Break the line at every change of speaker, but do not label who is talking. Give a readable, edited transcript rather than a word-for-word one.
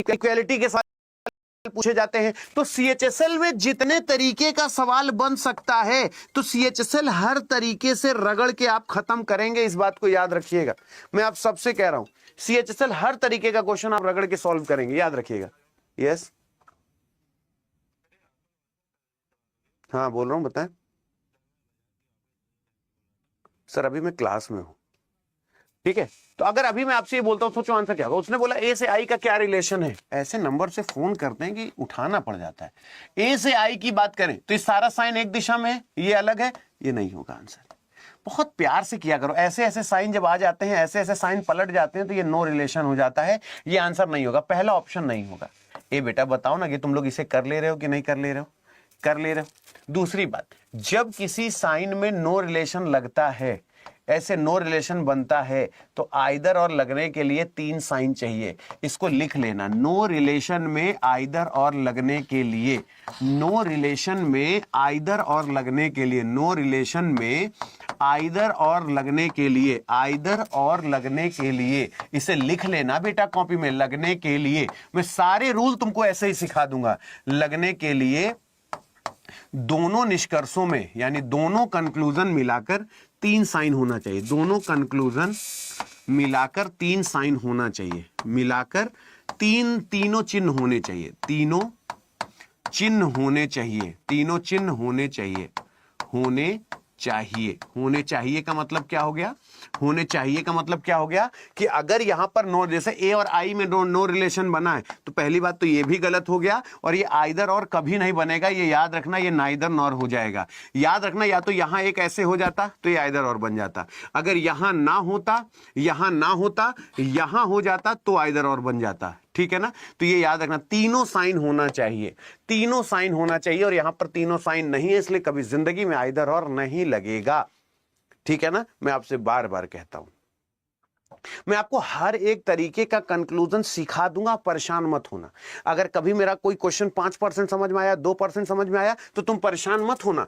Equality के सवाल पूछे जाते हैं। तो CHSL में जितने तरीके का सवाल बन सकता है, तो CHSL हर तरीके से रगड़ के आप खत्म करेंगे, इस बात को याद रखिएगा। मैं आप सबसे कह रहा हूं, CHSL हर तरीके का क्वेश्चन आप रगड़ के सॉल्व करेंगे, याद रखिएगा। यस, हाँ बोल रहा हूं, बताएं सर। अभी मैं क्लास में हूं, ठीक है। तो अगर अभी मैं आपसे ये बोलता हूं, सोचो आंसर क्या होगा। उसने बोला ए से आई का क्या रिलेशन है। ऐसे नंबर से फोन करते हैं कि उठाना पड़ जाता है। ए से आई की बात करें तो ये सारा साइन एक दिशा में है, ये अलग है, ये नहीं होगा आंसर। बहुत प्यार से किया करो। ऐसे ऐसे साइन जब आ जाते हैं, ऐसे ऐसे साइन पलट जाते हैं, तो ये नो रिलेशन हो जाता है, ये आंसर नहीं होगा, पहला ऑप्शन नहीं होगा। ए बेटा बताओ ना कि तुम लोग इसे कर ले रहे हो कि नहीं कर ले रहे हो? कर ले रहे हो। दूसरी बात, जब किसी साइन में नो रिलेशन लगता है, ऐसे नो रिलेशन बनता है, तो आइदर और लगने के लिए 3 साइन चाहिए। इसको लिख लेना, नो रिलेशन में आइदर और लगने के लिए, नो रिलेशन में आइदर और लगने के लिए, नो रिलेशन में आइदर और लगने के लिए, आइदर और लगने के लिए, इसे लिख लेना बेटा कॉपी में। लगने के लिए मैं सारे रूल तुमको ऐसे ही सिखा दूंगा। लगने के लिए दोनों निष्कर्षों में, यानी दोनों कंक्लूजन मिलाकर 3 साइन होना चाहिए। दोनों कंक्लूजन मिलाकर 3 साइन होना चाहिए, मिलाकर तीनों चिन्ह होने चाहिए, तीनों चिन्ह होने चाहिए, तीनों चिन्ह होने चाहिए, होने चाहिए। होने चाहिए का मतलब क्या हो गया? होने चाहिए का मतलब क्या हो गया कि अगर यहां पर नो, जैसे ए और आई में नो रिलेशन बना है, तो पहली बात तो ये भी गलत हो गया, और ये आइदर और कभी नहीं बनेगा, ये याद रखना, ये नाइदर नॉर हो जाएगा। याद रखना, या तो यहां एक ऐसे हो जाता तो ये आइदर और बन जाता, अगर यहां ना होता, यहां ना होता, यहां हो जाता तो आइदर और बन जाता, ठीक है ना। तो ये याद रखना, तीनों साइन होना चाहिए, तीनों साइन होना चाहिए, और यहां पर तीनों साइन नहीं है, इसलिए कभी जिंदगी में आइदर और नहीं लगेगा, ठीक है ना। मैं आपसे बार बार कहता हूं, मैं आपको हर एक तरीके का कंक्लूजन सिखा दूंगा, परेशान मत होना। अगर कभी मेरा कोई क्वेश्चन 5% समझ में आया, 2% समझ में आया, तो तुम परेशान मत होना।